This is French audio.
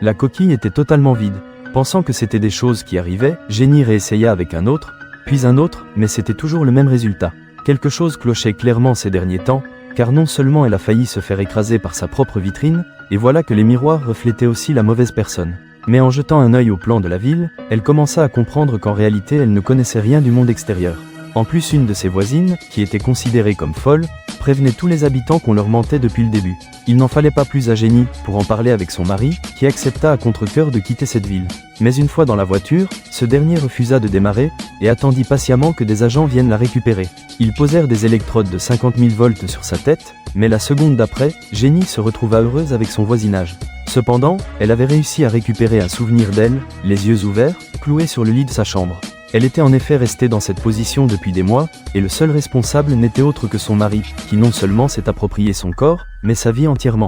La coquille était totalement vide. Pensant que c'était des choses qui arrivaient, Jenny réessaya avec un autre, puis un autre, mais c'était toujours le même résultat. Quelque chose clochait clairement ces derniers temps, car non seulement elle a failli se faire écraser par sa propre vitrine, et voilà que les miroirs reflétaient aussi la mauvaise personne. Mais en jetant un œil au plan de la ville, elle commença à comprendre qu'en réalité elle ne connaissait rien du monde extérieur. En plus, une de ses voisines, qui était considérée comme folle, prévenait tous les habitants qu'on leur mentait depuis le début. Il n'en fallait pas plus à Jenny pour en parler avec son mari, qui accepta à contre-cœur de quitter cette ville. Mais une fois dans la voiture, ce dernier refusa de démarrer, et attendit patiemment que des agents viennent la récupérer. Ils posèrent des électrodes de 50 000 volts sur sa tête, mais la seconde d'après, Jenny se retrouva heureuse avec son voisinage. Cependant, elle avait réussi à récupérer un souvenir d'elle, les yeux ouverts, clouée sur le lit de sa chambre. Elle était en effet restée dans cette position depuis des mois, et le seul responsable n'était autre que son mari, qui non seulement s'est approprié son corps, mais sa vie entièrement.